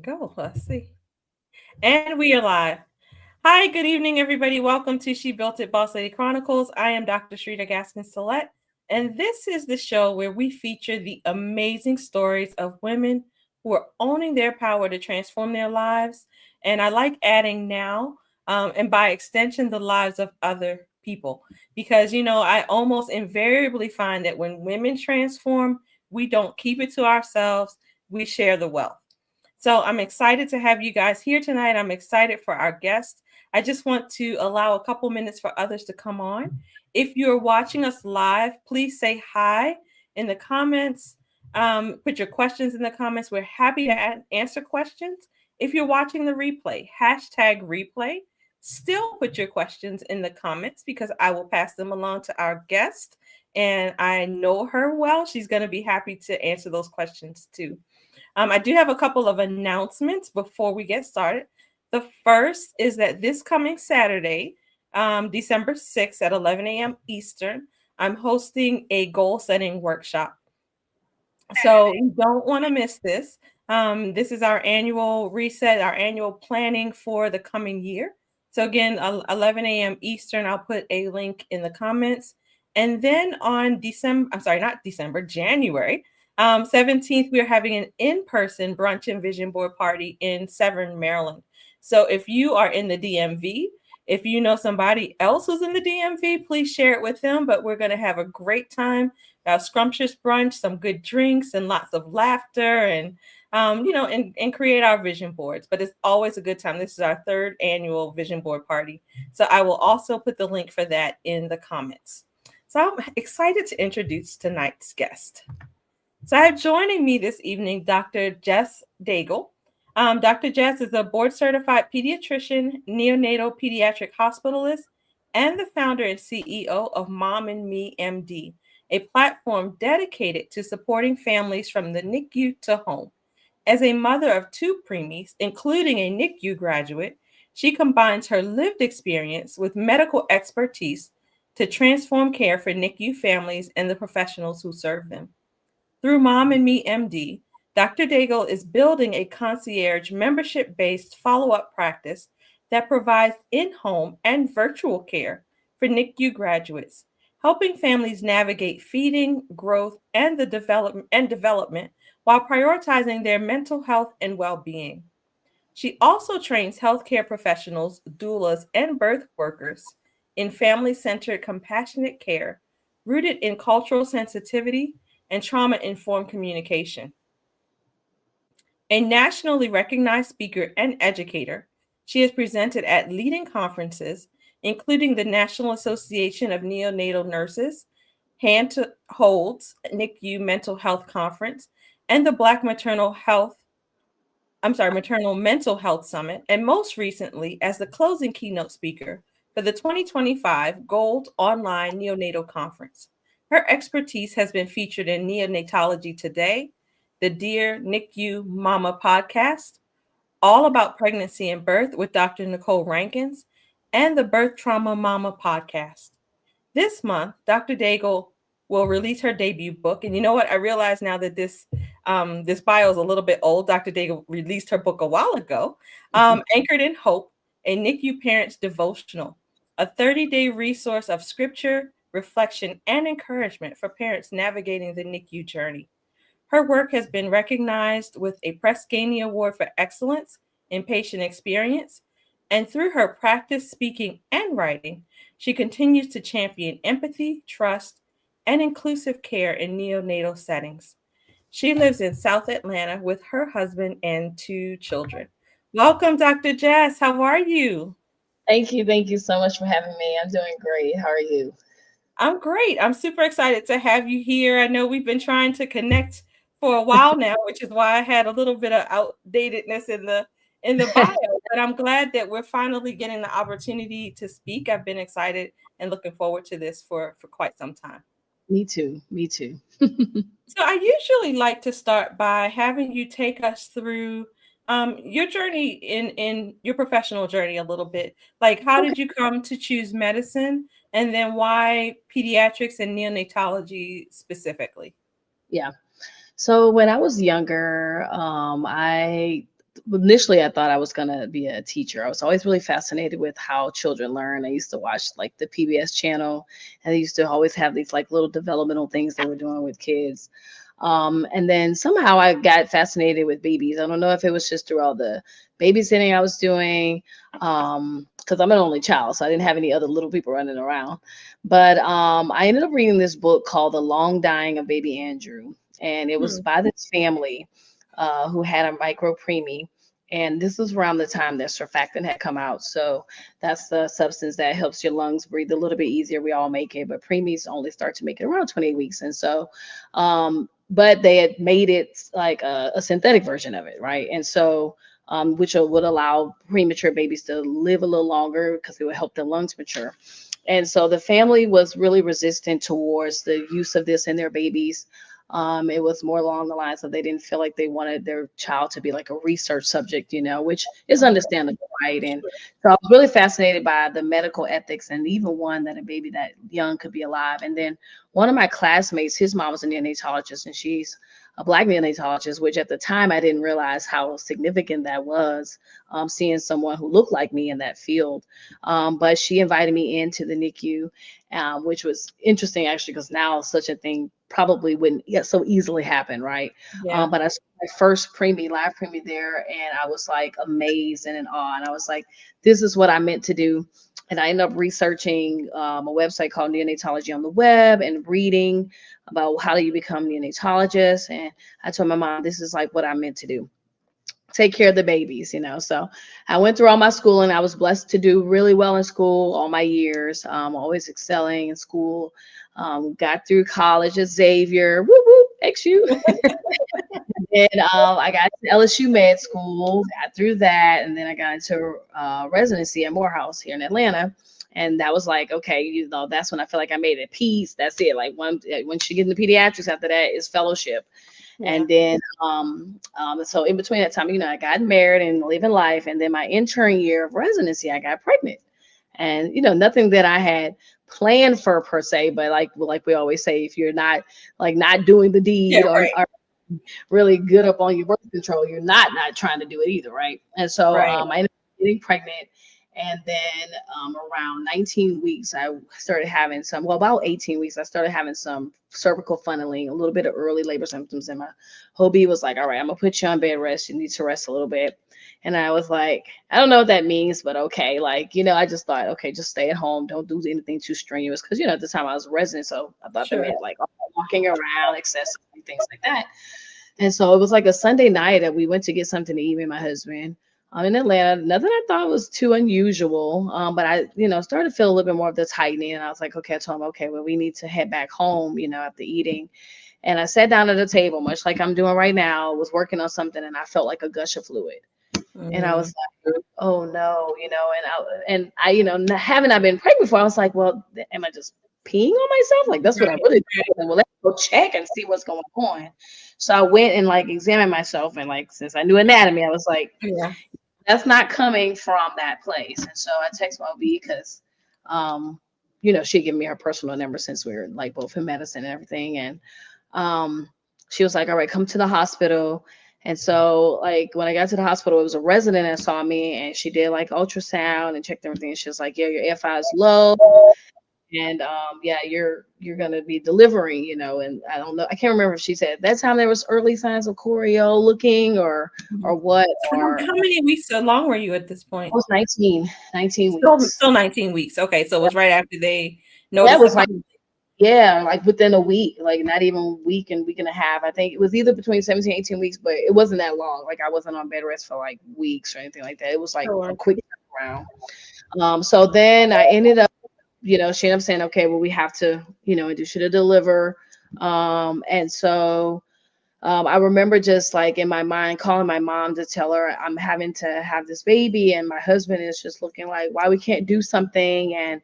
Go. Let's see. And we are live. Hi, good evening, everybody. Welcome to She Built It Boss Lady Chronicles. I am Dr. Shrita Gaskin-Salet, and this is the show where we feature the amazing stories of women who are owning their power to transform their lives. And I like adding now, and by extension, the lives of other people. Because, I almost invariably find that when women transform, we don't keep it to ourselves, we share the wealth. So I'm excited to have you guys here tonight. I'm excited for our guest. I just want to allow a couple minutes for others to come on. If you're watching us live, please say hi in the comments. Put your questions in the comments. We're happy to answer questions. If you're watching the replay, hashtag replay. Still put your questions in the comments because I will pass them along to our guest. And I know her well. She's going to be happy to answer those questions too. I do have a couple of announcements before we get started. The first is that this coming Saturday, December 6th at 11 a.m. Eastern, I'm hosting a goal setting workshop. So you don't want to miss this. This is our annual reset, our annual planning for the coming year. So again, 11 a.m. Eastern, I'll put a link in the comments. And then on January 17th, we're having an in-person brunch and vision board party in Severn, Maryland. So if you are in the DMV, if you know somebody else who's in the DMV, please share it with them. But we're going to have a great time, a scrumptious brunch, some good drinks, and lots of laughter, and create our vision boards. But it's always a good time. This is our third annual vision board party. So I will also put the link for that in the comments. So I'm excited to introduce tonight's guest. So I have joining me this evening Dr. Jess Daigle. Dr. Jess is a board-certified pediatrician, neonatal pediatric hospitalist, and the founder and CEO of Mom and Me MD, a platform dedicated to supporting families from the NICU to home. As a mother of two preemies, including a NICU graduate, she combines her lived experience with medical expertise to transform care for NICU families and the professionals who serve them. Through Mom and Me MD, Dr. Daigle is building a concierge membership-based follow-up practice that provides in-home and virtual care for NICU graduates, helping families navigate feeding, growth, and development while prioritizing their mental health and well-being. She also trains healthcare professionals, doulas, and birth workers in family-centered compassionate care rooted in cultural sensitivity and trauma-informed communication. A nationally recognized speaker and educator, she has presented at leading conferences, including the National Association of Neonatal Nurses, Hand to Holds NICU Mental Health Conference, and the Black Maternal Mental Health Summit, and most recently as the closing keynote speaker for the 2025 GOLD Online Neonatal Conference. Her expertise has been featured in Neonatology Today, the Dear NICU Mama Podcast, All About Pregnancy and Birth with Dr. Nicole Rankins, and the Birth Trauma Mama Podcast. This month, Dr. Daigle will release her debut book. And you know what? I realize now that this bio is a little bit old. Dr. Daigle released her book a while ago, Anchored in Hope, a NICU Parents Devotional, a 30-day resource of scripture, reflection, and encouragement for parents navigating the NICU journey. Her work has been recognized with a Press Ganey Award for Excellence in Patient Experience, and through her practice, speaking, and writing, she continues to champion empathy, trust, and inclusive care in neonatal settings. She lives in South Atlanta with her husband and two children. Welcome, Dr. Jess. How are you? Thank you. Thank you so much for having me. I'm doing great. How are you? I'm great. I'm super excited to have you here. I know we've been trying to connect for a while now, which is why I had a little bit of outdatedness in the bio, but I'm glad that we're finally getting the opportunity to speak. I've been excited and looking forward to this for quite some time. Me too. Me too. So I usually like to start by having you take us through your journey in your professional journey a little bit. Like, how Okay. did you come to choose medicine, and then why pediatrics and neonatology specifically? Yeah. So when I was younger, I initially I thought I was going to be a teacher. I was always really fascinated with how children learn. I used to watch like the PBS channel, and they used to always have these like little developmental things they were doing with kids. And then somehow I got fascinated with babies. I don't know if it was just through all the babysitting I was doing, because I'm an only child, so I didn't have any other little people running around. But I ended up reading this book called The Long Dying of Baby Andrew, and it was by this family who had a micro preemie. And this was around the time that surfactant had come out. So that's the substance that helps your lungs breathe a little bit easier. We all make it, but preemies only start to make it around 28 weeks. And so, but they had made it like a synthetic version of it, right? And so, which would allow premature babies to live a little longer because it would help their lungs mature. And so the family was really resistant towards the use of this in their babies. It was more along the lines of they didn't feel like they wanted their child to be like a research subject, which is understandable, right? And so I was really fascinated by the medical ethics, and even one that a baby that young could be alive. And then one of my classmates, his mom was a neonatologist, and she's a Black neonatologist, which at the time I didn't realize how significant that was, seeing someone who looked like me in that field. But she invited me into the NICU, which was interesting actually, because now such a thing probably wouldn't so easily happen, right? Yeah. But I saw my first live preemie there, and I was like amazed and in awe. And I was like, this is what I meant to do. And I ended up researching a website called Neonatology on the web and reading about how do you become a neonatologist. And I told my mom, this is like what I meant to do. Take care of the babies, So I went through all my schooling. I was blessed to do really well in school all my years, always excelling in school. Got through college at Xavier, whoop, whoop, XU. And I got to LSU med school, got through that. And then I got into residency at Morehouse here in Atlanta. And that was like, okay, that's when I feel like I made it peace. That's it. Like once you get into pediatrics, after that is fellowship. Yeah. And then, so in between that time, I got married and living life. And then my intern year of residency, I got pregnant. And, nothing that I had planned for per se, but like we always say, if you're not doing the deed or really good up on your birth control, you're not trying to do it either, right? And so I ended up getting pregnant. And then around 19 weeks, I started having about 18 weeks, I started having some cervical funneling, a little bit of early labor symptoms. And my OB was like, all right, I'm going to put you on bed rest. You need to rest a little bit. And I was like, I don't know what that means, but okay. I just thought, okay, just stay at home. Don't do anything too strenuous. Because, at the time I was a resident. So I thought that meant like walking around excessively, things like that. And so it was like a Sunday night that we went to get something to eat with my husband. In Atlanta, nothing I thought was too unusual, but I, started to feel a little bit more of the tightening, and I was like, okay, I told him, okay, well, we need to head back home, after eating, and I sat down at a table, much like I'm doing right now, was working on something, and I felt like a gush of fluid, and I was like, oh no, and I, having I been pregnant before, I was like, well, am I just peeing on myself? Like that's what I really do. Well, let's go check and see what's going on. So I went and examined myself, and since I knew anatomy, I was like, that's not coming from that place. And so I text my OB because, she gave me her personal number since we were both in medicine and everything. And she was like, all right, come to the hospital. And so when I got to the hospital, it was a resident that saw me, and she did ultrasound and checked everything. And she was like, yeah, your F5 is low. And you're gonna be delivering, and I don't know, I can't remember if she said at that time there was early signs of choreo looking or what. How many weeks along were you at this point? I was 19 weeks. Still 19 weeks. Okay, so it was right after they noticed. That was within a week, not even a week and a half. I think it was either between 17 and 18 weeks, but it wasn't that long. I wasn't on bed rest for weeks or anything like that. It was a quick turnaround. So then I ended up, she ended up saying, okay, well, we have to, induce you to deliver. And so I remember just in my mind calling my mom to tell her I'm having to have this baby, and my husband is just looking like, why we can't do something. And,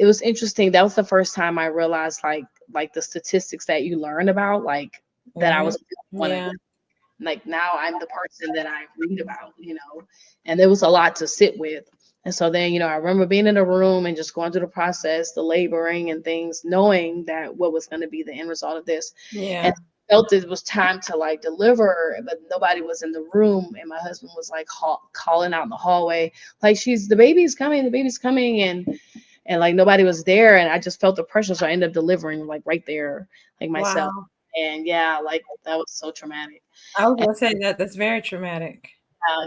it was interesting. That was the first time I realized the statistics that you learn about, that I was one of them. Now I'm the person that I read about, and there was a lot to sit with. And so then, I remember being in a room and just going through the process, the laboring and things, knowing that what was going to be the end result of this. Yeah. And felt it was time to like deliver, but nobody was in the room. And my husband was like calling out in the hallway, like, the baby's coming, the baby's coming. And like nobody was there. And I just felt the pressure. So I ended up delivering like right there, like myself. Wow. And yeah, like that was so traumatic. I was gonna say that's very traumatic.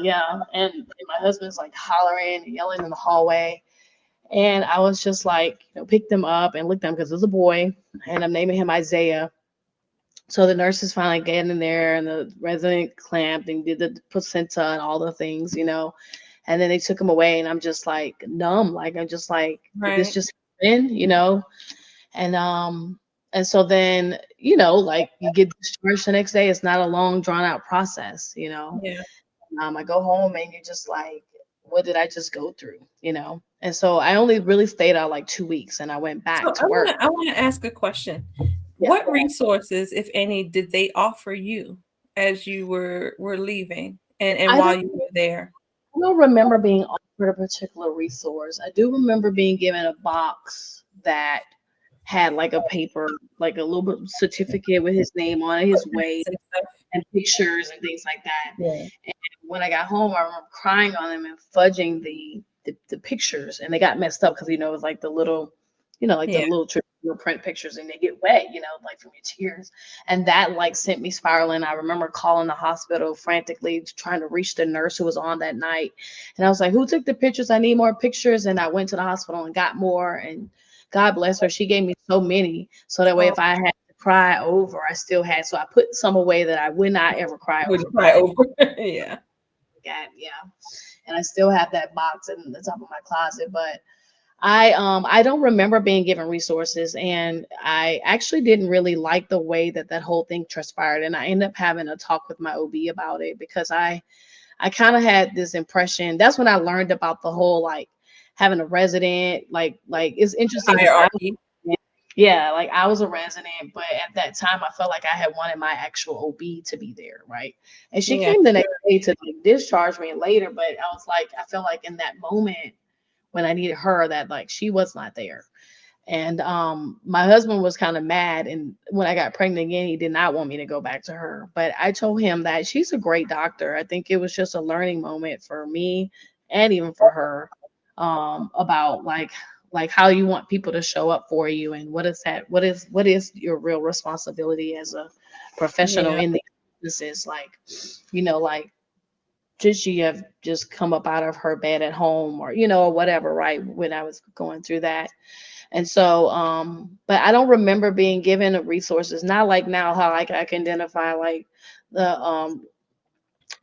Yeah. And my husband's like hollering and yelling in the hallway. And I was just like, picked them up and looked at him because it was a boy. And I'm naming him Isaiah. So the nurses finally get in there and the resident clamped and did the placenta and all the things, and then they took him away and I'm just like numb. Like, I'm just like, did this just happen, And so then, like you get discharged the next day. It's not a long drawn out process, Yeah. I go home and you're just like, what did I just go through, And so I only really stayed out like 2 weeks and I went back to work. I want to ask a question. Yeah. What resources, if any, did they offer you as you were leaving and while you were there? I don't remember being offered a particular resource. I do remember being given a box that had like a paper, like a little bit certificate with his name on it, his weight, and pictures and things like that. Yeah. And when I got home, I remember crying on them and fudging the pictures, and they got messed up because it was like the little, the little print pictures, and they get wet, like from your tears. And that like sent me spiraling. I remember calling the hospital frantically trying to reach the nurse who was on that night. And I was like, who took the pictures? I need more pictures. And I went to the hospital and got more. And God bless her. She gave me so many. So that way, if I had to cry over, I still had. So I put some away that I would not ever cry over. Yeah. Yeah. And I still have that box in the top of my closet. But I don't remember being given resources, and I actually didn't really like the way that whole thing transpired. And I ended up having a talk with my OB about it because I kind of had this impression. That's when I learned about the whole like having a resident, like it's interesting. Yeah, like I was a resident, but at that time I felt like I had wanted my actual OB to be there, right? And she came the next day to like, discharge me later, but I was like, I felt like in that moment when I needed her, that like she was not there. And my husband was kind of mad. And when I got pregnant again, he did not want me to go back to her. But I told him that she's a great doctor. I think it was just a learning moment for me and even for her, about like how you want people to show up for you, and what is your real responsibility as a professional in the businesses. Like, like, did she have just come up out of her bed at home or, or whatever, right? When I was going through that. And so, but I don't remember being given resources, not like now how I can identify like the,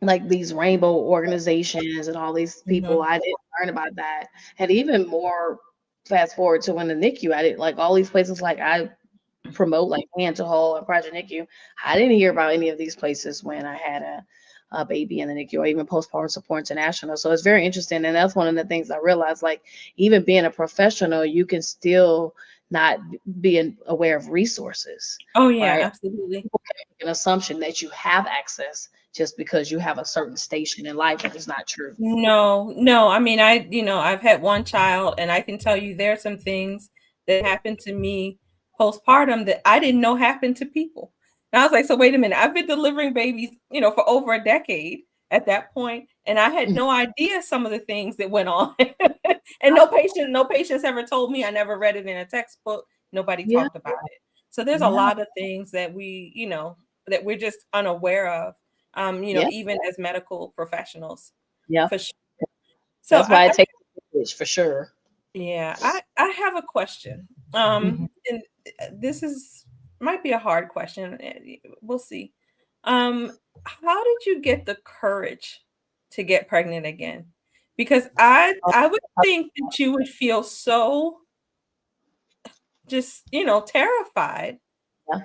like these rainbow organizations and all these people. I didn't learn about that. And even more fast forward to when the NICU, I did like all these places, like I promote like Mental Hall and Project NICU. I didn't hear about any of these places when I had a baby in the NICU or even Postpartum Support International. So it's very interesting. And that's one of the things I realized, like even being a professional, you can still not be aware of resources. Oh yeah, right? absolutely. People can make an assumption that you have access just because you have a certain station in life, and it's not true. No. I mean, I've had one child, and I can tell you there are some things that happened to me postpartum that I didn't know happened to people. And I was like, so wait a minute, I've been delivering babies, for over a decade at that point, and I had no idea some of the things that went on. And no patients ever told me. I never read it in a textbook. Nobody talked about it. So there's a lot of things that we, that we're just unaware of. Even as medical professionals. Yeah. For sure. So that's why I take it for sure. Yeah. I have a question. And this might be a hard question. We'll see. How did you get the courage to get pregnant again? Because I would think that you would feel so just, terrified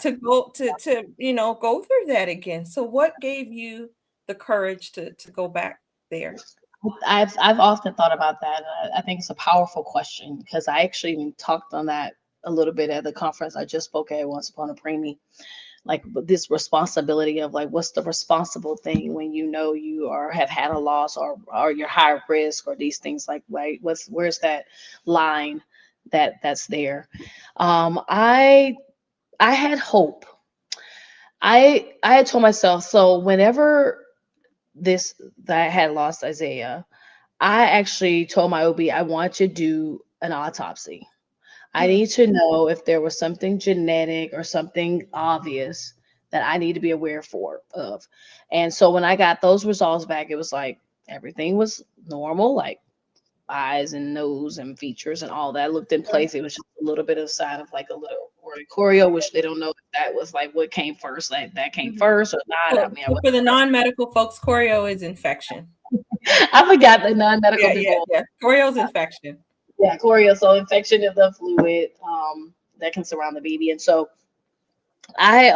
to go go through that again. So what gave you the courage to go back there? I've often thought about that. I think it's a powerful question because I actually even talked on that a little bit at the conference I just spoke at once upon a preemie. Like this responsibility of like, what's the responsible thing when you have had a loss or you're high risk or these things, like, right? Where's that line that's there? I had hope. I had told myself, so whenever this that I had lost Isaiah, I actually told my OB I want to do an autopsy. I Hmm. need to know if there was something genetic or something obvious that I need to be aware of. And so when I got those results back, it was like everything was normal, like eyes and nose and features and all that looked in Right. place. It was just a little bit of sign of like a little choreo, which they don't know if that was like what came first, like that came Mhm. first or not. I So, mean, so for the non-medical folks, choreo is infection. I forgot the non-medical people. Yeah. Choreo is infection. Yeah, choreo. So infection of the fluid that can surround the baby. And so I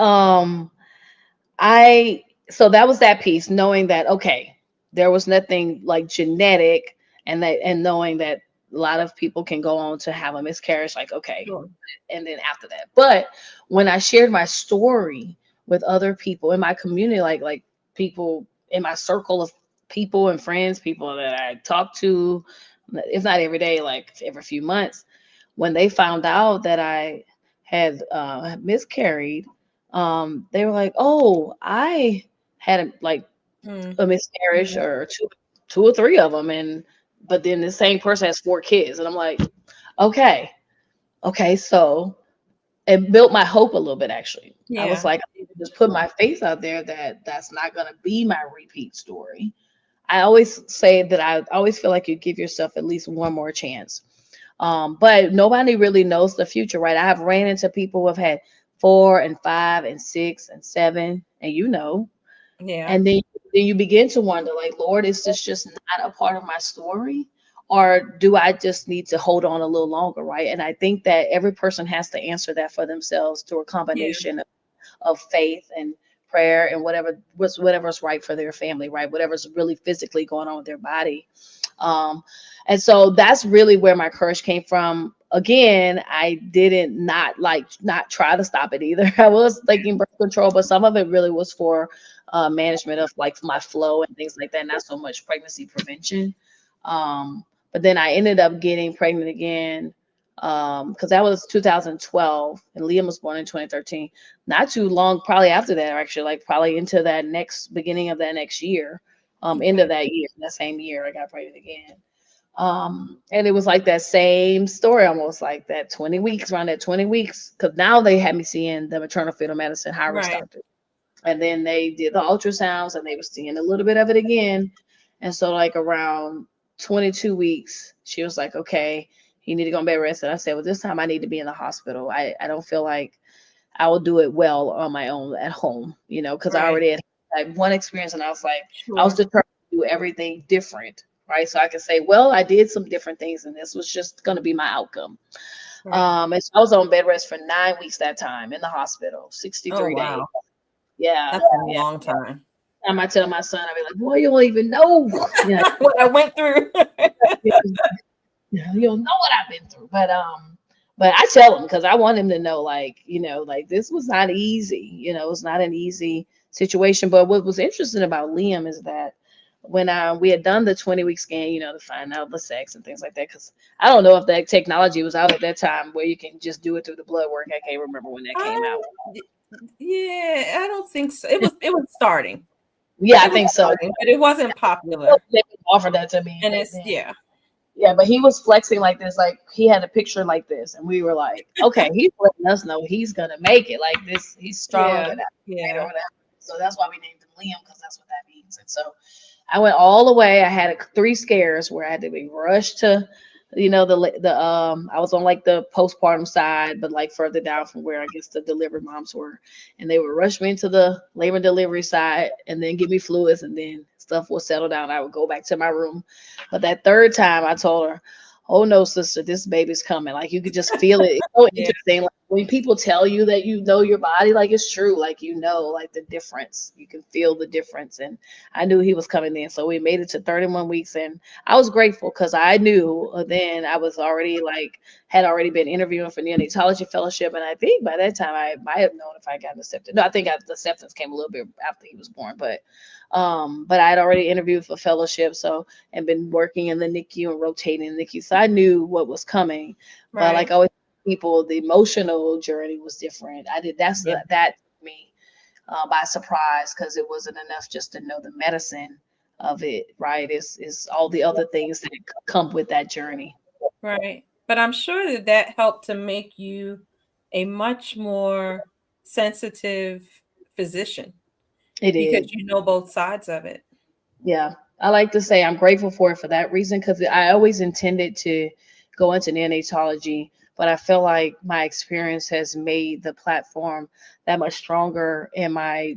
I so that was that piece, knowing that okay, there was nothing like genetic, and knowing that a lot of people can go on to have a miscarriage, like okay, Sure. and then after that. But when I shared my story with other people in my community, like people in my circle of people and friends, people that I talk to, if not every day, like every few months, when they found out that I had miscarried, they were like, "Oh, I had Mm. a miscarriage or two or three of them," and but then the same person has four kids, and I'm like, "Okay, okay." So it built my hope a little bit. Actually, I was Yeah. like, I need to just put my face out there that that's not going to be my repeat story. I always say that I always feel like you give yourself at least one more chance. But nobody really knows the future, right? I have ran into people who have had 4 and 5 and 6 and 7, and Yeah. and then you begin to wonder, like, Lord, is this just not a part of my story? Or do I just need to hold on a little longer, right? And I think that every person has to answer that for themselves through a Yeah. combination of faith and prayer and whatever's right for their family, right? Whatever's really physically going on with their body. Um, and so that's really where my courage came from. Again, I didn't not try to stop it either. I was taking birth control, but some of it really was for management of like my flow and things like that, not so much pregnancy prevention. But then I ended up getting pregnant again because that was 2012 and Liam was born in 2013. Not too long, probably after that, actually, like probably into that next beginning of that next year, end of Okay. that year, that same year, I got pregnant again. And it was like that same story, almost like that 20 weeks, around that 20 weeks, because now they had me seeing the maternal fetal medicine high risk Right. doctor. And then they did the ultrasounds and they were seeing a little bit of it again. And so, like, around 22 weeks, she was like, okay, you need to go on bed rest. And I said, well, this time I need to be in the hospital. I don't feel like I will do it well on my own at home, because I Right. already had like one experience and I was like, I was Sure. determined to do everything different, right? So I could say, well, I did some different things and this was just going to be my outcome. Right. And so I was on bed rest for 9 weeks that time in the hospital, Oh 63 days. wow. Yeah. That's a Yeah. long time. Time I tell my son, I'll be like, boy, you don't even know. Yeah. What I went through. You don't know what I've been through. But I tell him because I want him to know, like, like this was not easy. It's not an easy situation. But what was interesting about Liam is that when we had done the 20-week scan, to find out the sex and things like that, because I don't know if that technology was out at that time where you can just do it through the blood work. I can't remember when that came out. Yeah, I don't think so. It was starting. Yeah, I It was think so. starting, but it wasn't popular. They offered that to me And back it's then. yeah. Yeah, but he was flexing like this, like he had a picture like this, and we were like, okay, he's letting us know he's gonna make it. Like this, he's strong Yeah. and Yeah. or whatever. So that's why we named him Liam, because that's what that means. And so I went all the way. I had 3 scares where I had to be rushed to, I was on like the postpartum side, but like further down from where I guess the delivery moms were, and they would rush me into the labor and delivery side, and then give me fluids, and then stuff will settle down. I would go back to my room, but that third time, I told her, "Oh no, sister, this baby's coming." Like you could just feel it. It's so Yeah. interesting. Like when people tell you that you know your body, like it's true. Like like the difference. You can feel the difference. And I knew he was coming in. So we made it to 31 weeks, and I was grateful because I knew then I was already had already been interviewing for neonatology fellowship, and I think by that time I might have known if I got accepted. No, I think the acceptance came a little bit after he was born, but I had already interviewed for fellowship, so and been working in the NICU and rotating in the NICU, so I knew what was coming. But like Right. I always tell people, the emotional journey was different. I did Yeah. that to me. by surprise, because it wasn't enough just to know the medicine of it, right? It's all the other things that come with that journey. Right. But I'm sure that that helped to make you a much more sensitive physician It because did. you know both sides of it. Yeah. I like to say I'm grateful for it for that reason, because I always intended to go into neonatology, but I feel like my experience has made the platform that much stronger and my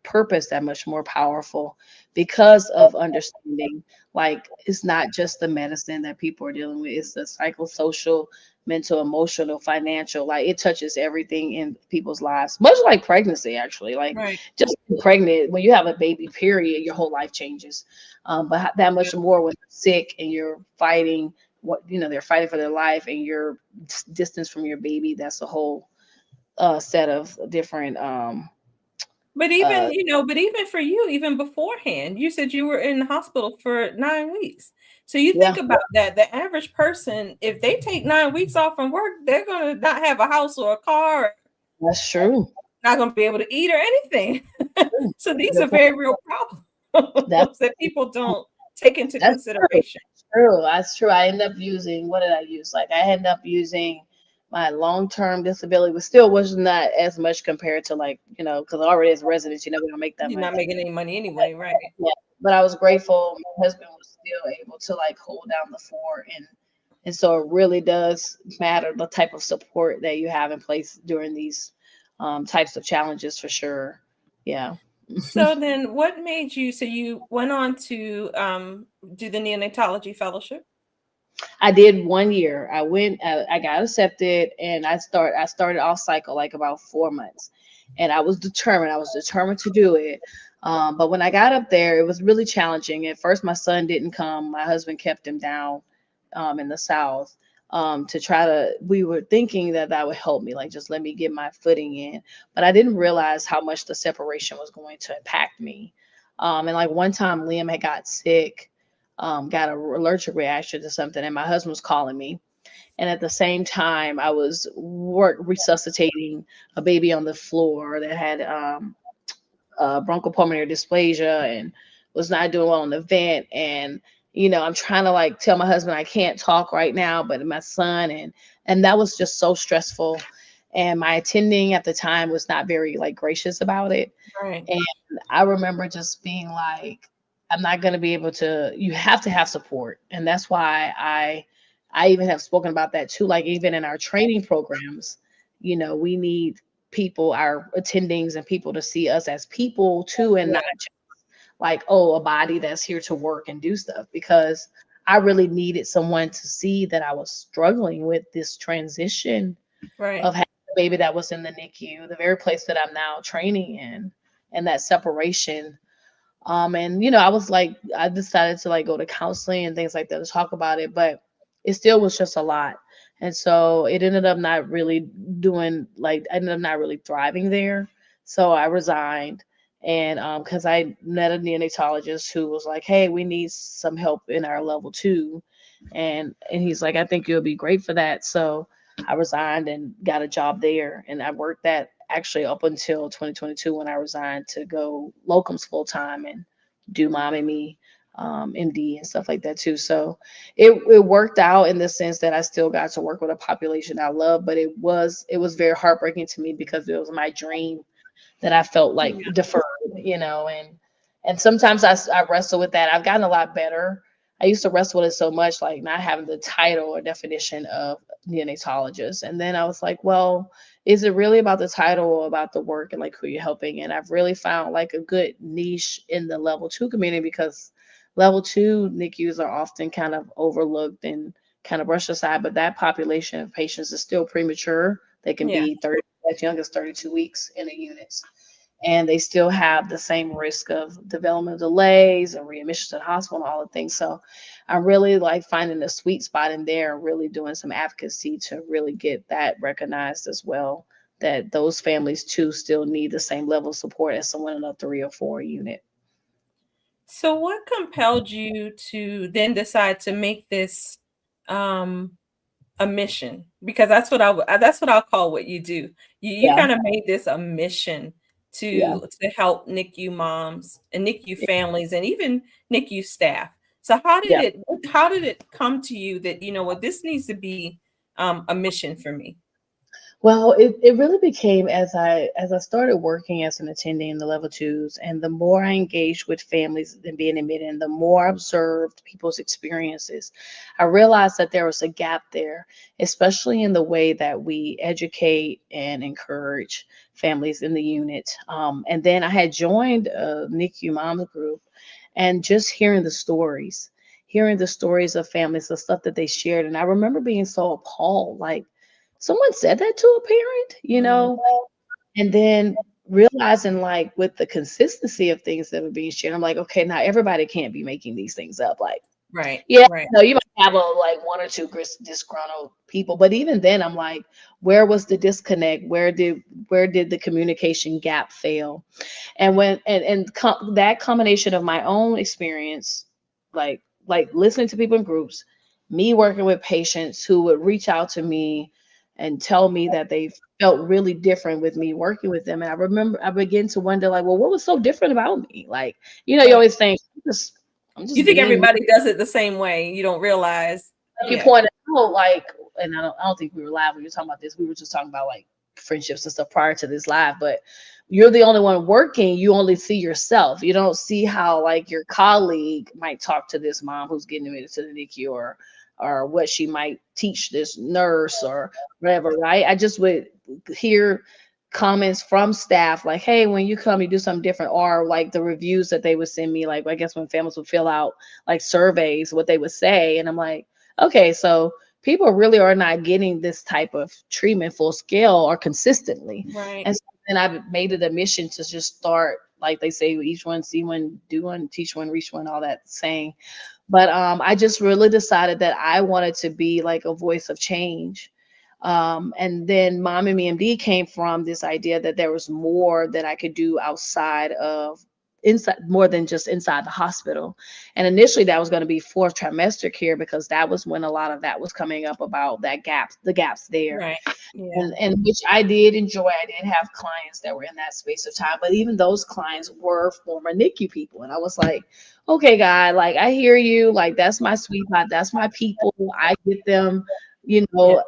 purpose that much more powerful because of understanding, like, it's not just the medicine that people are dealing with, it's the psychosocial, mental, emotional, financial, like it touches everything in people's lives, much like pregnancy, actually. Like, Right. just being pregnant, when you have a baby, period, your whole life changes. But that much more when you're sick and you're fighting, what, they're fighting for their life, and you're distance from your baby. That's a whole set of different But uh even for you, even beforehand, you said you were in the hospital for 9 weeks. So you yeah. think about that. The average person, if they take 9 weeks off from work, they're gonna not have a house or a car, or That's true. not gonna be able to eat or anything. True. So these Good are point. very real That's problems that people don't take into that's true. consideration. True. That's true. I end up using, what did I use? Like, I end up using my long-term disability, but still was not as much compared to, like, because already as residents, we don't make that You're not much. making any money anyway, right? Yeah. But I was grateful my husband was still able to, like, hold down the fort, and so it really does matter the type of support that you have in place during these types of challenges, for sure. Yeah. So then what made you, so you went on to do the neonatology fellowship? I did 1 year. I got accepted, and I started off cycle like about 4 months, and I was determined. I was determined to do it. But when I got up there, it was really challenging. At first, my son didn't come. My husband kept him down in the South, to try to. We were thinking that that would help me, like, just let me get my footing in. But I didn't realize how much the separation was going to impact me. And like one time, Liam had got sick, got an allergic reaction to something, and my husband was calling me. And at the same time, I was resuscitating a baby on the floor that had bronchopulmonary dysplasia and was not doing well on the vent. And I'm trying to, like, tell my husband I can't talk right now, but my son, and that was just so stressful. And my attending at the time was not very, like, gracious about it. Right. And I remember just being like, I'm not going to be able to, you have to have support. And that's why I even have spoken about that too. Like, even in our training programs, we need people, our attendings, and people to see us as people too, and Yeah. not just like, oh, a body that's here to work and do stuff. Because I really needed someone to see that I was struggling with this transition Right. of having a baby that was in the NICU, the very place that I'm now training in, and that separation. And I was like, I decided to, like, go to counseling and things like that to talk about it, but it still was just a lot. And so it ended up not really doing, like, I ended up not really thriving there. So I resigned. And because I met a neonatologist who was like, hey, we need some help in our level 2. And he's like, I think you'll be great for that. So I resigned and got a job there. And I worked that actually up until 2022, when I resigned to go locums full time and do Mom and Me, MD and stuff like that too. So it worked out in the sense that I still got to work with a population I love, but it was very heartbreaking to me because it was my dream that I felt like deferred, and sometimes I wrestle with that. I've gotten a lot better. I used to wrestle with it so much, like not having the title or definition of neonatologist. And then I was like, well, is it really about the title or about the work and, like, who you're helping? And I've really found, like, a good niche in the level 2 community, because level 2 NICUs are often kind of overlooked and kind of brushed aside, but that population of patients is still premature. They can Yeah. be 30, as young as 32 weeks in the units, and they still have the same risk of development delays and readmissions to the hospital and all the things. So I'm really, like, finding a sweet spot in there, really doing some advocacy to really get that recognized as well, that those families too still need the same level of support as someone in a 3 or 4 unit. So what compelled you to then decide to make this um a mission? Because that's what I'll call what you do. You Yeah. kind of made this a mission to help NICU moms and NICU families and even NICU staff. So how did it come to you that, you know what, this needs to be a mission for me? Well, it really became as I started working as an attending in the level twos, and the more I engaged with families and being admitted, and the more I observed people's experiences, I realized that there was a gap there, especially in the way that we educate and encourage families in the unit. And then I had joined a NICU mom group, and just hearing the stories of families, the stuff that they shared, and I remember being so appalled, like someone said that to a parent, Mm, and then realizing like with the consistency of things that were being shared, I'm like, okay, now everybody can't be making these things up. Like, right, yeah, right, you might have like one or two disgruntled people, but even then, I'm like, where was the disconnect? Where did the communication gap fail? And when that combination of my own experience, like listening to people in groups, me working with patients who would reach out to me and tell me that they felt really different with me working with them. And I remember I began to wonder, like, well, what was so different about me? Like, you right. always think I'm You just think being me. everybody does it the same way. You don't realize. You Yeah, pointed out, like, and I don't think we were live when we were talking about this. We were just talking about like friendships and stuff prior to this live, but you're the only one working. You only see yourself. You don't see how like your colleague might talk to this mom who's getting admitted to the NICU, or what she might teach this nurse or whatever, right? I just would hear comments from staff like, hey, when you come, you do something different, or like the reviews that they would send me, like I guess when families would fill out like surveys, what they would say. And I'm like, okay, so people really are not getting this type of treatment full scale or consistently. right, And so then I made it a mission to just start, like they say, each one, see one, do one, teach one, reach one, all that saying. But I just really decided that I wanted to be like a voice of change. And then Mom and Me MD came from this idea that there was more that I could do outside of inside, more than just inside the hospital. And initially that was going to be fourth trimester care, because that was when a lot of that was coming up about the gaps there. right. Yeah, And which I did enjoy. I did have clients that were in that space of time, but even those clients were former NICU people. And I was like, okay, God, like I hear you, like that's my sweet spot, that's my people. I get them, you yeah, know,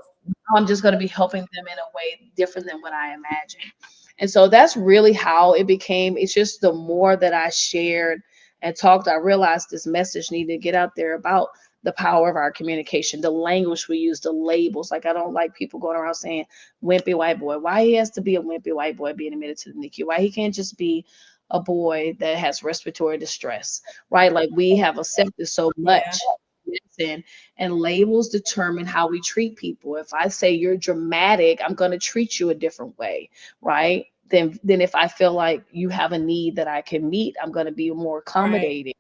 I'm just going to be helping them in a way different than what I imagined. And so that's really how it became. It's just the more that I shared and talked, I realized this message needed to get out there about the power of our communication, the language we use, the labels. Like, I don't like people going around saying wimpy white boy. Why he has to be a wimpy white boy being admitted to the NICU? Why he can't just be a boy that has respiratory distress, right? Like, we have accepted so yeah, much medicine, and labels determine how we treat people. If I say you're dramatic, I'm going to treat you a different way, right? Then if I feel like you have a need that I can meet, I'm going to be more right. accommodating.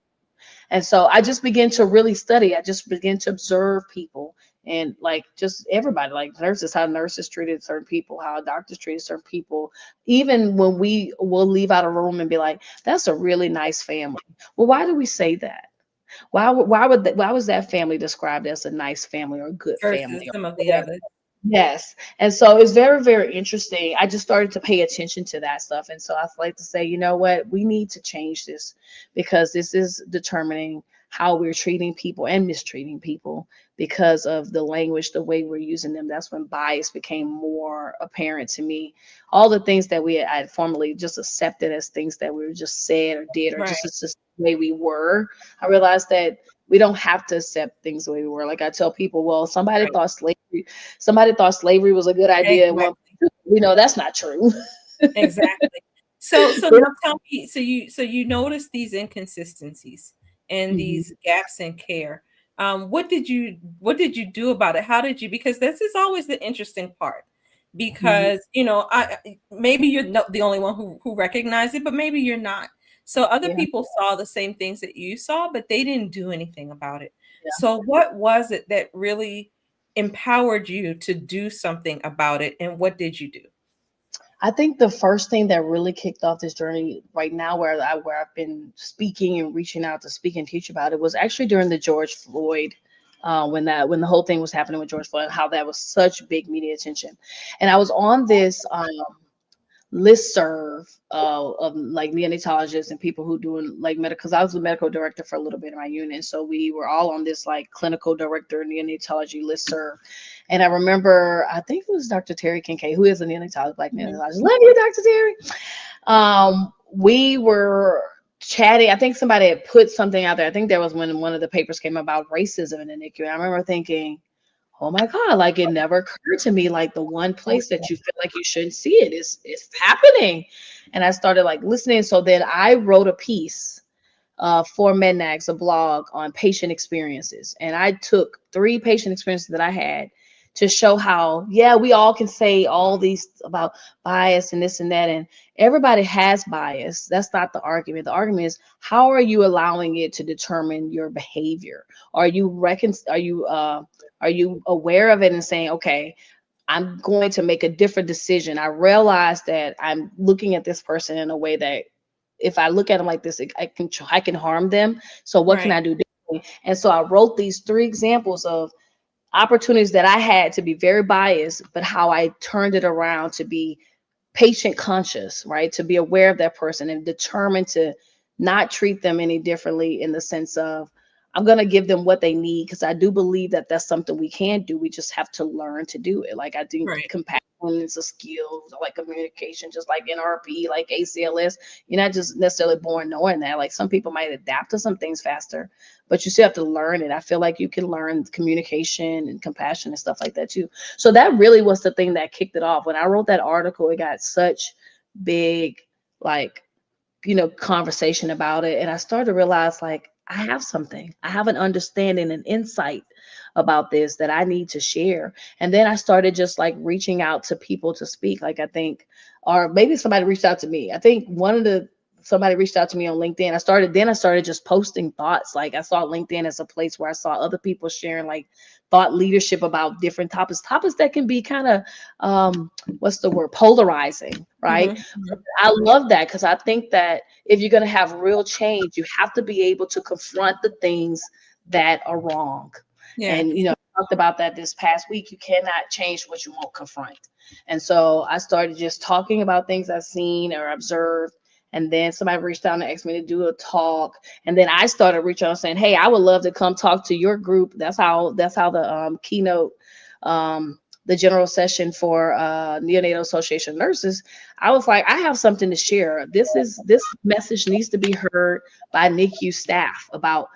And so I just began to really study. I just began to observe people, and like just everybody, like nurses, how nurses treated certain people, how doctors treated certain people. Even when we will leave out a room and be like, that's a really nice family. Well, why do we say that? Why was that family described as a nice family or a good Versus family or some of the whatever? others. Yes. And so it's very, very interesting. I just started to pay attention to that stuff. And so I like to say, you know what, we need to change this, because this is determining how we're treating people and mistreating people because of the language, the way we're using them. That's when bias became more apparent to me. All the things that I had formerly just accepted as things that we were just said or did, or Right, just the way we were. I realized that we don't have to accept things the way we were. Like I tell people, well, right. somebody thought slavery was a good idea at one Exactly. point. That's not true. Exactly. So now tell me, so you notice these inconsistencies and Mhm. these gaps in care. What did you do about it? How did you, because this is always the interesting part, Mhm. because maybe you're not the only one who recognized it, but maybe you're not. So other Yeah. people saw the same things that you saw, but they didn't do anything about it. Yeah. So what was it that really empowered you to do something about it, and what did you do? I think the first thing that really kicked off this journey right now, where I've been speaking and reaching out to speak and teach about it, was actually during the George Floyd, when the whole thing was happening with George Floyd, how that was such big media attention. And I was on this listserv of like neonatologists and people who doing like medical, because I was the medical director for a little bit in my unit. So we were all on this like clinical director neonatology listserv. And I remember, I think it was Dr. Terry Kincaid, who is a neonatologist, black neonatologist. Love you, Dr. Terry. We were chatting. I think somebody had put something out there. I think there was when one of the papers came about racism in the NICU. And I remember thinking, oh my God, like it never occurred to me, like the one place that you feel like you shouldn't see it is happening. And I started like listening. So then I wrote a piece for Mednax, a blog on patient experiences. And I took 3 patient experiences that I had to show how, yeah, we all can say all these about bias and this and that. And everybody has bias. That's not the argument. The argument is, how are you allowing it to determine your behavior? Are you aware of it and saying, okay, I'm going to make a different decision. I realize that I'm looking at this person in a way that if I look at them like this, I can harm them. So what can I do differently? And so I wrote these 3 examples of opportunities that I had to be very biased, but how I turned it around to be patient conscious, right? To be aware of that person and determined to not treat them any differently, in the sense of, I'm going to give them what they need, because I do believe that that's something we can do. We just have to learn to do it. Like I think compassion is a skill, like communication, just like NRP, like ACLS. You're not just necessarily born knowing that. Like some people might adapt to some things faster, but you still have to learn it. I feel like you can learn communication and compassion and stuff like that too. So that really was the thing that kicked it off. When I wrote that article, it got such big, like, conversation about it. And I started to realize, like, I have an understanding and insight about this that I need to share. And then I started just like reaching out to people to speak. Like I think, or maybe somebody reached out to me. I think somebody reached out to me on LinkedIn. I started just posting thoughts. Like I saw LinkedIn as a place where I saw other people sharing like thought leadership about different topics that can be kind of, polarizing, right? I love that, because I think that if you're going to have real change, you have to be able to confront the things that are wrong. And, talked about that this past week. You cannot change what you won't confront. And so I started just talking about things I've seen or observed. And then somebody reached out and asked me to do a talk. And then I started reaching out saying, hey, I would love to come talk to your group. That's how the keynote, the general session for Neonatal Association of Nurses, I was like, I have something to share. This message needs to be heard by NICU staff about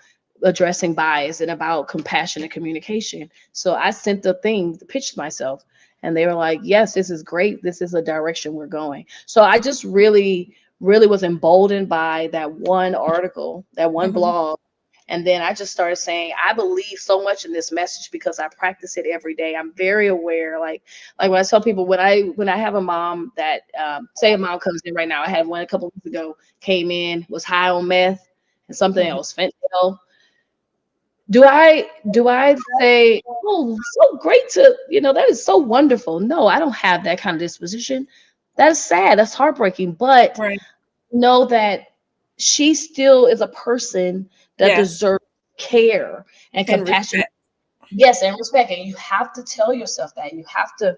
addressing bias and about compassion and communication. So I sent the pitch to myself, and they were like, yes, this is great. This is a direction we're going. So I just really was emboldened by that one article, that one blog. And then I just started saying, I believe so much in this message because I practice it every day. I'm very aware. Like when I tell people, when I have a mom that, say a mom comes in right now, I had one a couple weeks ago, came in, was high on meth and something else, fentanyl. Do I say, oh, so great to, that is so wonderful. No, I don't have that kind of disposition. That is sad. That's heartbreaking. But know that she still is a person that deserves care and compassion. Yes, and respect. And you have to tell yourself that. You have to,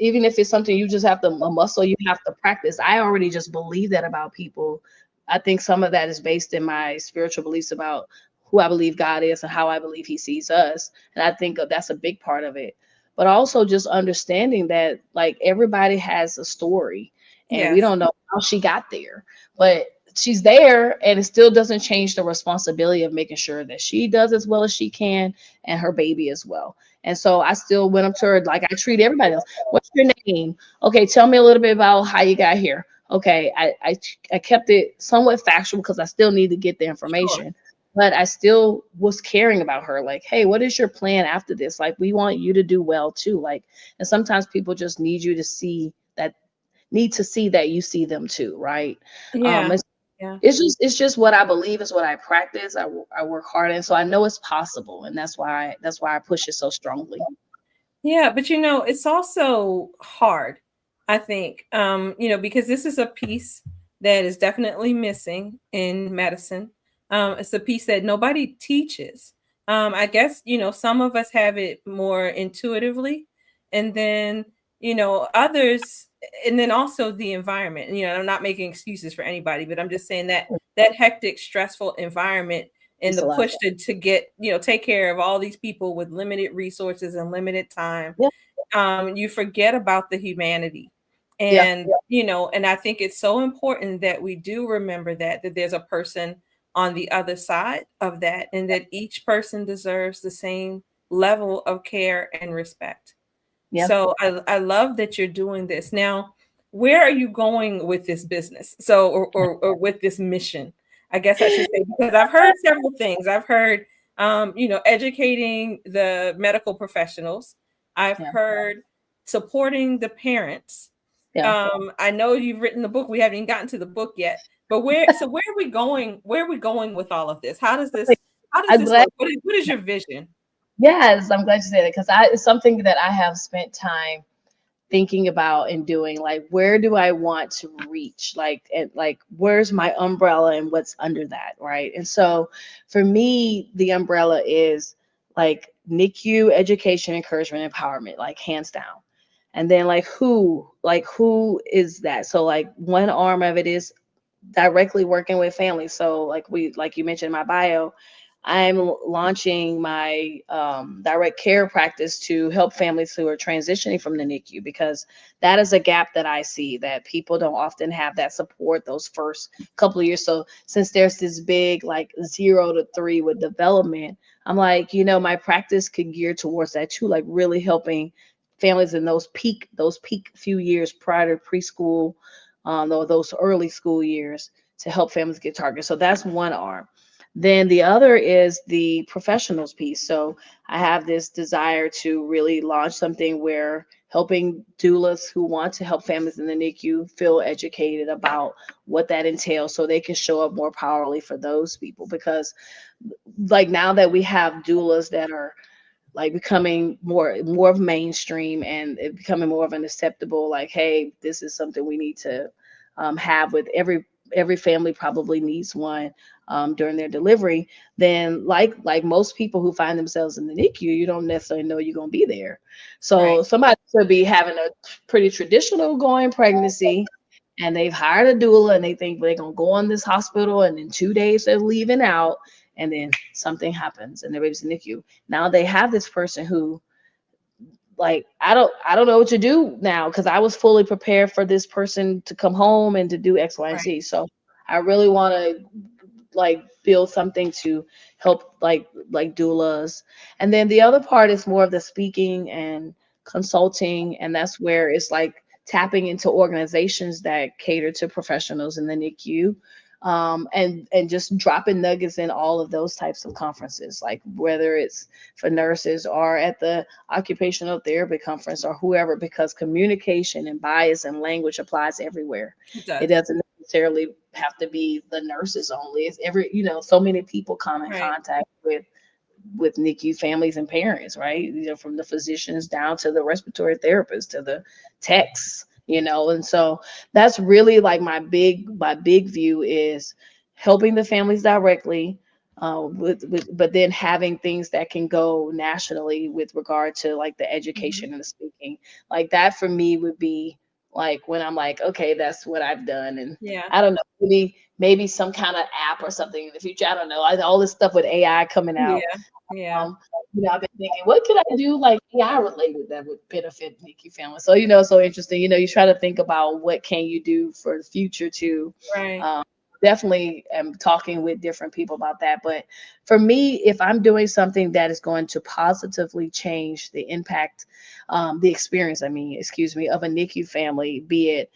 even if it's something you just have to, a muscle you have to practice. I already just believe that about people. I think some of that is based in my spiritual beliefs about who I believe God is and how I believe he sees us. And I think that's a big part of it. But also just understanding that like everybody has a story and we don't know how she got there, but she's there, and it still doesn't change the responsibility of making sure that she does as well as she can and her baby as well. And so I still went up to her like I treat everybody else. What's your name? Okay, tell me a little bit about how you got here. Okay, I kept it somewhat factual because I still need to get the information. But I still was caring about her. Like, hey, what is your plan after this? Like, we want you to do well too. Like, and sometimes people just need you to see that, you see them too, right? It's just what I believe, is what I practice. I work hard, and so I know it's possible, and that's why I push it so strongly. Yeah, but it's also hard, I think, because this is a piece that is definitely missing in medicine. It's a piece that nobody teaches. I guess, some of us have it more intuitively, and then, others and then also the environment. You know, I'm not making excuses for anybody, but I'm just saying that that hectic, stressful environment and It's a the lot. push to get, you know, take care of all these people with limited resources and limited time. Yeah. You forget about the humanity. Yeah. And, you know, and I think it's so important that we do remember that there's a person on the other side of that, and that each person deserves the same level of care and respect. Yeah. So I love that you're doing this. Now, where are you going with this business? So, or with this mission, I guess I should say, because I've heard several things. I've heard, you know, educating the medical professionals. I've Yeah. heard supporting the parents. Yeah. I know you've written the book. We haven't even gotten to the book yet, but where are we going? Where are we going with all of this? How does I'm this glad. work? What is your vision? Yes, I'm glad you said it because it's something that I have spent time thinking about and doing. Like, where do I want to reach? Like, and like, where's my umbrella and what's under that, right? And so, for me, the umbrella is like NICU education, encouragement, empowerment, like hands down. And then who is that? So like one arm of it is directly working with families. So like you mentioned in my bio, I'm launching my direct care practice to help families who are transitioning from the NICU, because that is a gap that I see, that people don't often have that support those first couple of years. So since there's this big like 0 to 3 with development, I'm like, my practice could gear towards that too, like really helping families in those peak few years prior to preschool, or those early school years, to help families get targeted. So that's one arm. Then the other is the professionals piece. So I have this desire to really launch something where helping doulas who want to help families in the NICU feel educated about what that entails, so they can show up more powerfully for those people. Because like now that we have doulas that are like becoming more of mainstream, and it becoming more of an acceptable, like, hey, this is something we need to have with every family probably needs one during their delivery. Then like most people who find themselves in the NICU, you don't necessarily know you're going to be there. Right. So somebody could be having a pretty traditional going pregnancy, and they've hired a doula, and they think they're going to go on this hospital, and in 2 days they're leaving out, and then something happens and the baby's in NICU. Now they have this person who, like, I don't know what to do now, because I was fully prepared for this person to come home and to do X, Y, and Right. Z. So I really want to like build something to help like doulas. And then the other part is more of the speaking and consulting, and that's where it's like tapping into organizations that cater to professionals in the NICU, and just dropping nuggets in all of those types of conferences, like whether it's for nurses or at the occupational therapy conference or whoever, because communication and bias and language applies everywhere. It It does. doesn't necessarily have to be the nurses only. It's so many people come in Right. contact with NICU families and parents, right? From the physicians down to the respiratory therapists to the techs, and so that's really like my big view is helping the families directly, but then having things that can go nationally with regard to like the Mhm. education and the speaking. Like that for me would be like when I'm like, okay, that's what I've done. And Yeah. I don't know, maybe some kind of app or something in the future. I don't know. All this stuff with AI coming out. Yeah. Yeah. um, I've been thinking, what could I do like AI related that would benefit NICU families? So, so interesting. You try to think about what can you do for the future too. Right. Um, Definitely am talking with different people about that. But for me, if I'm doing something that is going to positively change the impact, the experience, excuse me, of a NICU family, be it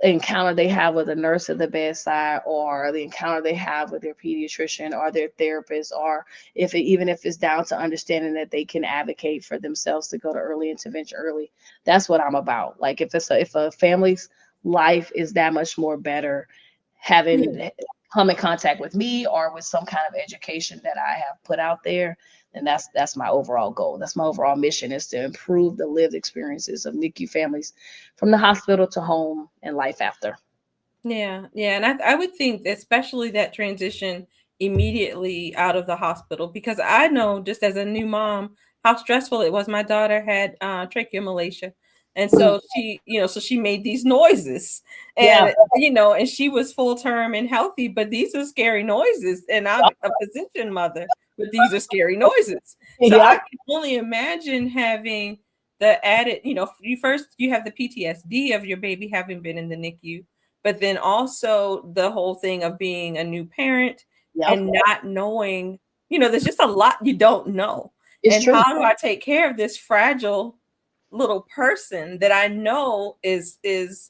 encounter they have with a nurse at the bedside, or the encounter they have with their pediatrician or their therapist, or even if it's down to understanding that they can advocate for themselves to go to early intervention early. That's what I'm about. Like if a family's life is that much more better Yeah. having come in contact with me or with some kind of education that I have put out there, then that's my overall goal. That's my overall mission, is to improve the lived experiences of NICU families from the hospital to home and life after. Yeah. Yeah. And I would think, especially that transition immediately out of the hospital, because I know just as a new mom how stressful it was. My daughter had tracheomalacia. And so she, so she made these noises, and and she was full term and healthy, but these are scary noises. And I'm a physician mother, but these are scary noises. So I can only imagine having the added, you have the PTSD of your baby having been in the NICU, but then also the whole thing of being a new parent and not knowing, there's just a lot you don't know. It's true. How do I take care of this fragile little person that I know is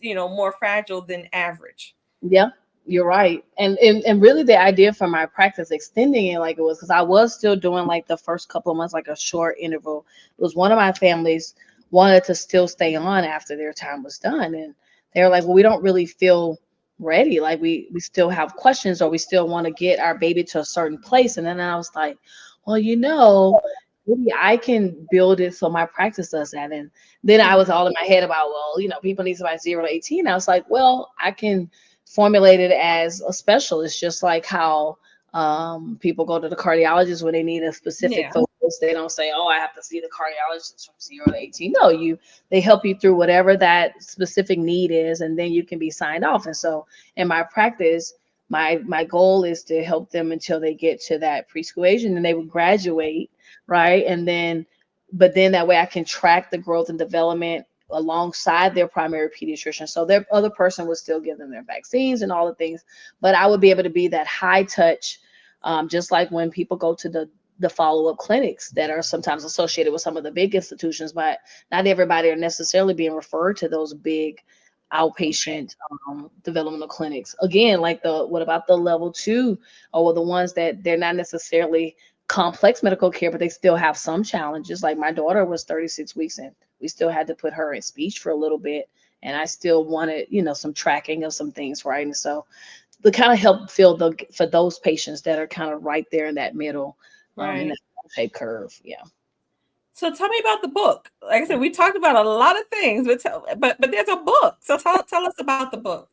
more fragile than average? Yeah, you're right. And really the idea for my practice extending it like it was, because I was still doing like the first couple of months, like a short interval. It was one of my families wanted to still stay on after their time was done. And they were like, well, we don't really feel ready. Like we still have questions, or we still want to get our baby to a certain place. And then I was like, well, maybe I can build it so my practice does that. And then I was all in my head about, well, people need somebody 0 to 18. I was like, well, I can formulate it as a specialist, just like how people go to the cardiologist when they need a specific focus. They don't say, oh, I have to see the cardiologist from 0 to 18. No, they help you through whatever that specific need is, and then you can be signed off. And so in my practice, my goal is to help them until they get to that preschool age, and then they would graduate, right? But then that way I can track the growth and development alongside their primary pediatrician. So their other person would still give them their vaccines and all the things, but I would be able to be that high touch, just like when people go to the follow-up clinics that are sometimes associated with some of the big institutions, but not everybody are necessarily being referred to those big outpatient developmental clinics. Again, like what about the level 2, or the ones that they're not necessarily complex medical care, but they still have some challenges. Like my daughter was 36 weeks and we still had to put her in speech for a little bit. And I still wanted, some tracking of some things, right? And so the kind of help fill for those patients that are kind of right there in that middle, in that shape curve. Yeah. So tell me about the book. Like I said, we talked about a lot of things, but there's a book. So tell us about the book.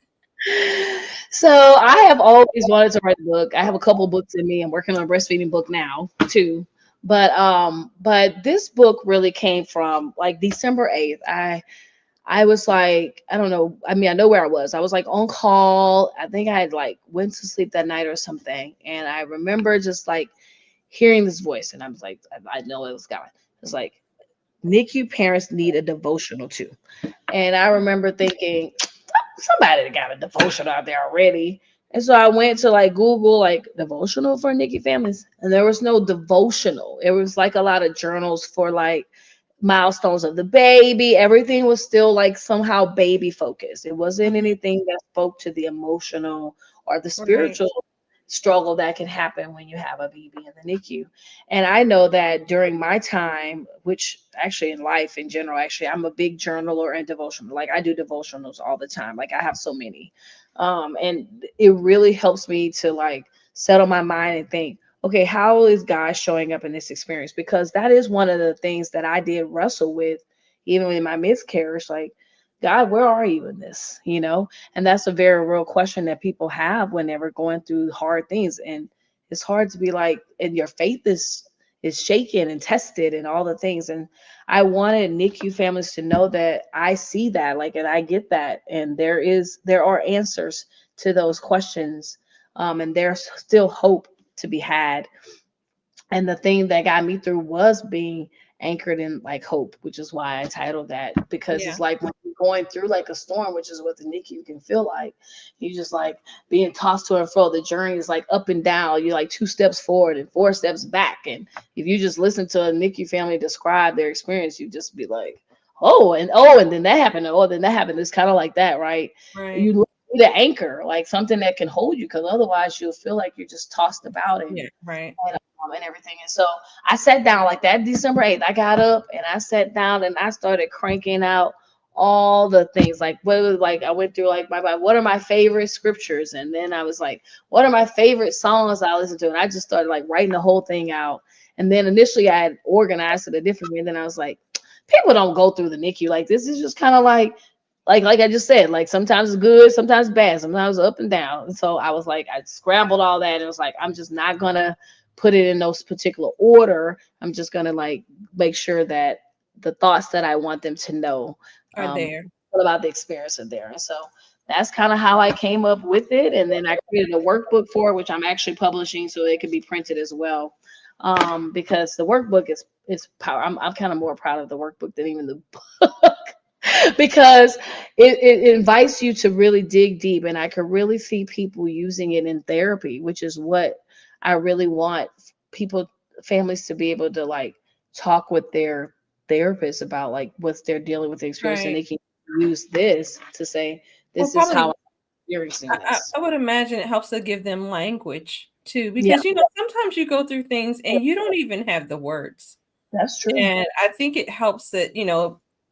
So I have always wanted to write a book. I have a couple books in me. I'm working on a breastfeeding book now too. But this book really came from like December 8th. I was like, I don't know. I mean, I know where I was. I was like on call. I think I had like went to sleep that night or something. And I remember just like hearing this voice, and I was like, I know it was God. It's like, NICU parents need a devotional too. And I remember thinking, somebody got a devotional out there already. And so I went to like Google, like devotional for NICU families, and there was no devotional. It was like a lot of journals for like milestones of the baby. Everything was still like somehow baby focused. It wasn't anything that spoke to the emotional or the spiritual struggle that can happen when you have a baby in the NICU. And I know that during my time, which actually in life in general, actually, I'm a big journaler and devotional. Like I do devotionals all the time. Like I have so many. And it really helps me to like settle my mind and think, okay, how is God showing up in this experience? Because that is one of the things that I did wrestle with, even in my miscarriage, like, God, where are you in this? And that's a very real question that people have whenever going through hard things. And it's hard to be like, and your faith is shaken and tested and all the things. And I wanted NICU families to know that I see that, like, and I get that. And there are answers to those questions. And there's still hope to be had. And the thing that got me through was being anchored in like hope, which is why I titled that, because it's like when you're going through like a storm, which is what the NICU can feel like. You just like being tossed to and fro. The journey is like up and down. You're like 2 steps forward and 4 steps back. And if you just listen to a NICU family describe their experience, you just be like, and then that happened. Oh, then that happened. It's kind of like that, right? You need an anchor, like something that can hold you, because otherwise you'll feel like you're just tossed about and everything. And so I sat down like that December 8th. I got up and I sat down and I started cranking out all the things. Like I went through like what are my favorite scriptures, and then I was like, what are my favorite songs I listen to, and I just started like writing the whole thing out. And then initially I had organized it a different way, and then I was like, people don't go through the NICU like this. Is just kind of like I just said, like sometimes it's good, sometimes bad, sometimes up and down. And so I was like, I scrambled all that, and it was like, I'm just not gonna put it in those particular order. I'm just gonna like make sure that the thoughts that I want them to know are there. what about the experience are there. And so that's kind of how I came up with it. And then I created a workbook for it, which I'm actually publishing so it can be printed as well. Because the workbook is power. I'm kind of more proud of the workbook than even the book. Because it invites you to really dig deep, and I can really see people using it in therapy, which is what I really want families to be able to like talk with their therapist about like what they're dealing with the experience, and Right. they can use this to say, Well, this is how probably I'm experiencing I, this. I would imagine it helps to give them language too, Yeah, because sometimes you go through things and you don't even have the words. that's true. And I think it helps that,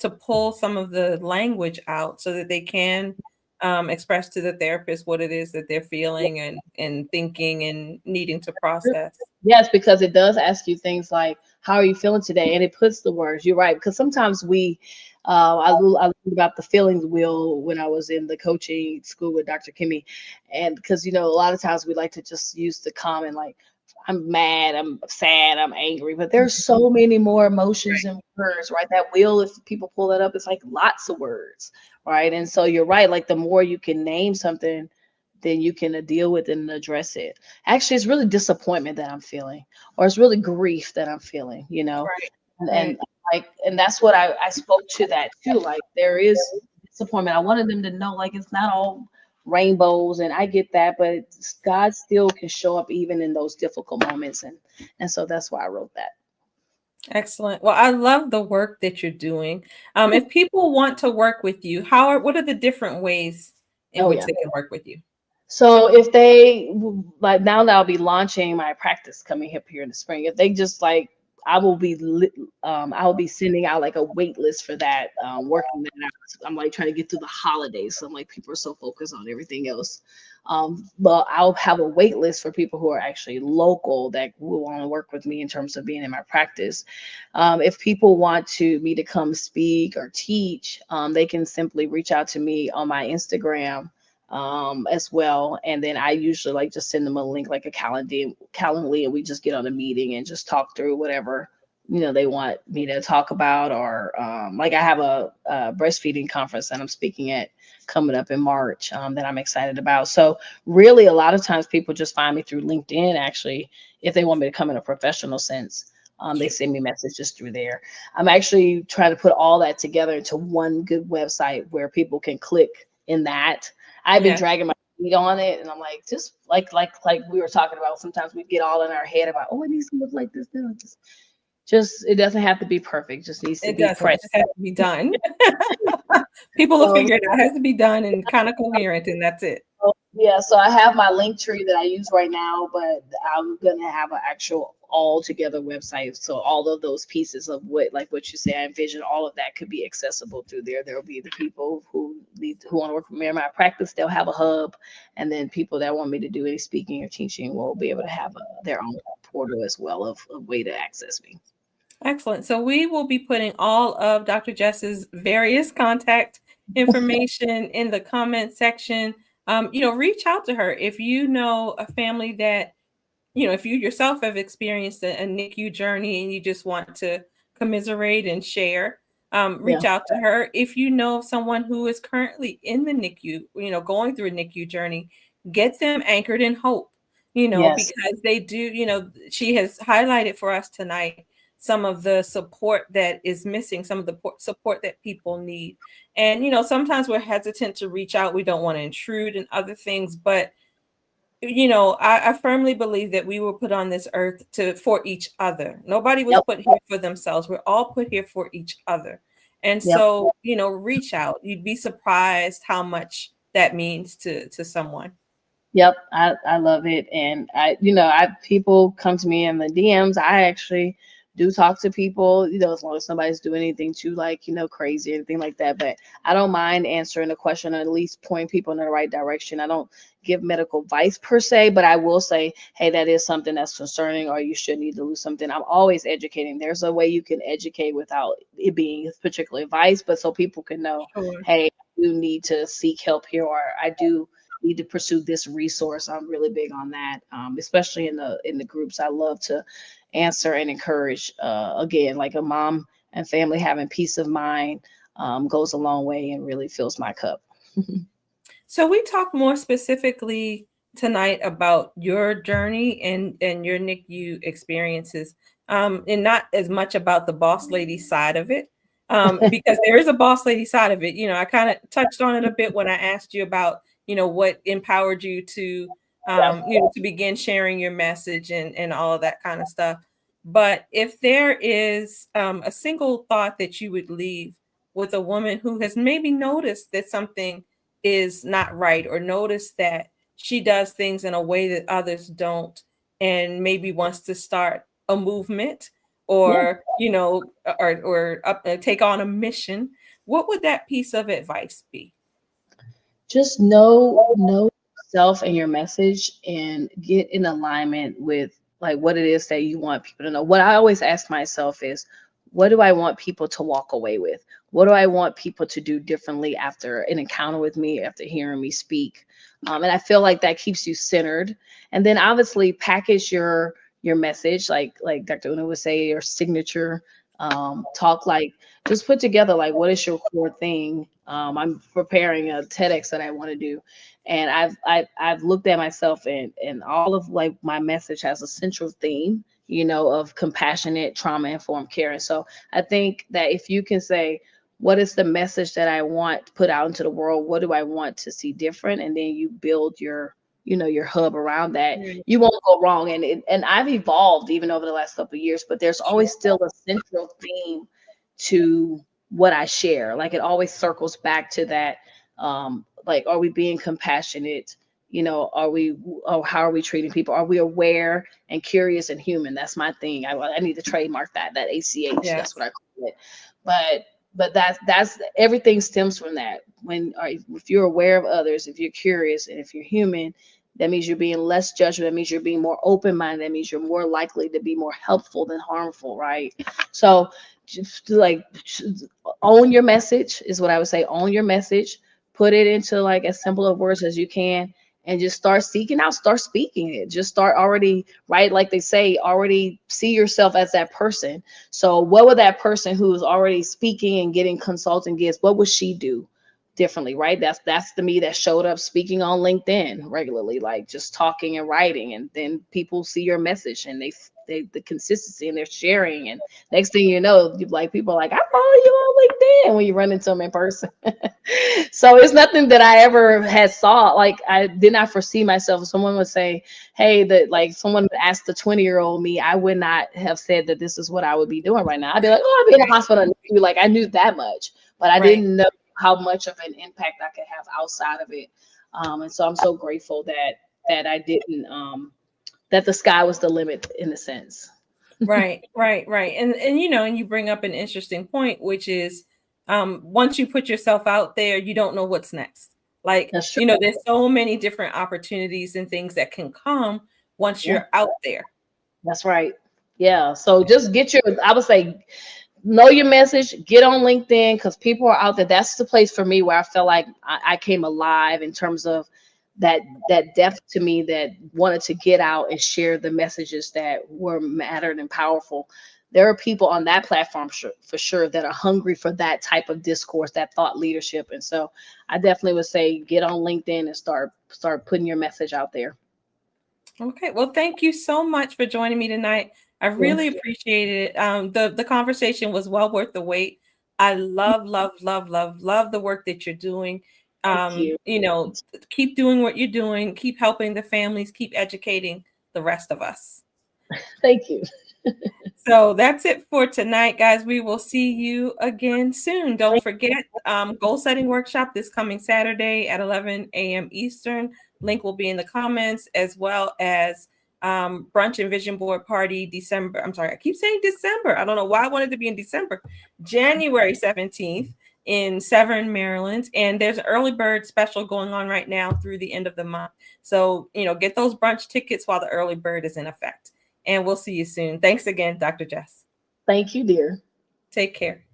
to pull some of the language out so that they can express to the therapist what it is that they're feeling and thinking and needing to process. Yes, because it does ask you things like, how are you feeling today? And it puts the words, you're right. Because sometimes I learned about the feelings wheel when I was in the coaching school with Dr. Kimmy. And because, a lot of times we like to just use the common, like, I'm mad, I'm sad, I'm angry. But there's so many more emotions and words, right? That wheel, if people pull it up, it's like lots of words, right? And so you're right. Like the more you can name something, then you can deal with it and address it. Actually, it's really disappointment that I'm feeling, or it's really grief that I'm feeling, Right. and, Right. and like, and that's what I spoke to that too. Like there is disappointment. I wanted them to know, like, it's not all rainbows, and I get that, but God still can show up even in those difficult moments, and so that's why I wrote that. Excellent. Well, I love the work that you're doing. If people want to work with you, what are the different ways in Oh which yeah. they can work with you? So if they like, now that I'll be launching my practice coming up here in the spring, if they just like, I will be sending out like a wait list for that, working that out. I'm like trying to get through the holidays. So I'm like, people are so focused on everything else. But I'll have a wait list for people who are actually local that will want to work with me in terms of being in my practice. If people want me to come speak or teach, they can simply reach out to me on my Instagram as well. And then I usually like just send them a link, like a Calendly, and we just get on a meeting and just talk through whatever they want me to talk about. Or like I have a breastfeeding conference that I'm speaking at coming up in March that I'm excited about. So really, a lot of times people just find me through LinkedIn. Actually, if they want me to come in a professional sense, they send me messages through there. I'm actually trying to put all that together into one good website where people can click in that. I've been dragging my feet on it, and I'm like, just like we were talking about. Sometimes we get all in our head about, it needs to look like this. Just it doesn't have to be perfect. It just needs to It be doesn't. It present. just has to be done. People will figure it out. It has to be done and kind of coherent, and that's it. Yeah, so I have my link tree that I use right now, but I'm gonna have an actual all together website. So all of those pieces of what you say, I envision all of that could be accessible through there. There will be the people who want to work with me in my practice. They'll have a hub, and then people that want me to do any speaking or teaching will be able to have their own portal as well of a way to access me. Excellent. So we will be putting all of Dr. Jess's various contact information in the comment section. Reach out to her if you know a family that, if you yourself have experienced a NICU journey and you just want to commiserate and share, reach out to her. If you know someone who is currently in the NICU, going through a NICU journey, get them anchored in hope, because they do, she has highlighted for us tonight some of the support that is missing, some of the support that people need. And, sometimes we're hesitant to reach out. We don't want to intrude in other things, but I firmly believe that we were put on this earth for each other. Nobody was put here for themselves. We're all put here for each other. And so, reach out. You'd be surprised how much that means to someone. Yep, I love it. And people come to me in the DMs. I actually do talk to people, as long as somebody's doing anything too crazy or anything like that. But I don't mind answering a question or at least point people in the right direction. I don't give medical advice per se, but I will say, hey, that is something that's concerning, or you should need to lose something. I'm always educating. There's a way you can educate without it being particular advice, but so people can know, hey, you need to seek help here, or I do need to pursue this resource. I'm really big on that, especially in the groups. I love to answer and encourage, again, like a mom and family having peace of mind, goes a long way and really fills my cup. So we talked more specifically tonight about your journey and your NICU experiences, and not as much about the boss lady side of it, because there is a boss lady side of it. I kind of touched on it a bit when I asked you about, what empowered you to, to begin sharing your message and all of that kind of stuff. But if there is a single thought that you would leave with a woman who has maybe noticed that something is not right, or notice that she does things in a way that others don't, and maybe wants to start a movement, or take on a mission, what would that piece of advice be? Just know yourself and your message, and get in alignment with like what it is that you want people to know. What I always ask myself is, what do I want people to walk away with? What do I want people to do differently after an encounter with me, after hearing me speak? And I feel like that keeps you centered. And then obviously package your message, like Dr. Una would say, your signature talk. Like, just put together like, what is your core thing? I'm preparing a TEDx that I want to do, and I've looked at myself, and all of like my message has a central theme, of compassionate, trauma informed care. And so I think that if you can say, what is the message that I want to put out into the world? What do I want to see different? And then you build your hub around that, you won't go wrong. And I've evolved even over the last couple of years, but there's always still a central theme to what I share. Like, it always circles back to that. Like, are we being compassionate? How are we treating people? Are we aware and curious and human? That's my thing. I need to trademark that ACH. Yes. That's what I call it. But that's everything stems from that. If you're aware of others, if you're curious, and if you're human, that means you're being less judgmental. That means you're being more open-minded. That means you're more likely to be more helpful than harmful, right? So just like own your message is what I would say. Own your message. Put it into like as simple of words as you can, and just start seeking out, start speaking it. Just start already, right? Like they say, already see yourself as that person. So what would that person who is already speaking and getting consulting gigs, what would she do differently, right? That's the me that showed up speaking on LinkedIn regularly, like just talking and writing, and then people see your message and they the consistency, and they're sharing, and next thing you know, people are like, I follow you on LinkedIn, when you run into them in person. So it's nothing that I ever had saw. Like, I did not foresee myself. Someone would say, hey, someone would ask the 20-year-old me, I would not have said that this is what I would be doing right now. I'd be like, oh, I'd be in the hospital. Like, I knew that much, but I didn't know how much of an impact I could have outside of it. And so I'm so grateful that I didn't, that the sky was the limit in a sense. Right. And you bring up an interesting point, which is, once you put yourself out there, you don't know what's next. Like, there's so many different opportunities and things that can come once you're out there. That's right. Yeah. So just I would say, know your message, get on LinkedIn, because people are out there. That's the place for me where I felt like I came alive in terms of that depth to me, that wanted to get out and share the messages that were mattered and powerful. There are people on that platform for sure that are hungry for that type of discourse, that thought leadership. And so I definitely would say, get on LinkedIn and start putting your message out there. Okay. Well, thank you so much for joining me tonight. I really appreciate it. The conversation was well worth the wait. I love the work that you're doing. Keep doing what you're doing. Keep helping the families. Keep educating the rest of us. Thank you. So that's it for tonight, guys. We will see you again soon. Don't forget, goal setting workshop this coming Saturday at 11 a.m. Eastern. Link will be in the comments, as well as brunch and vision board party December. I'm sorry, I keep saying December. I don't know why I wanted to be in December. January 17th in Severn, Maryland. And there's an early bird special going on right now through the end of the month. So, get those brunch tickets while the early bird is in effect. And we'll see you soon. Thanks again, Dr. Jess. Thank you, dear. Take care.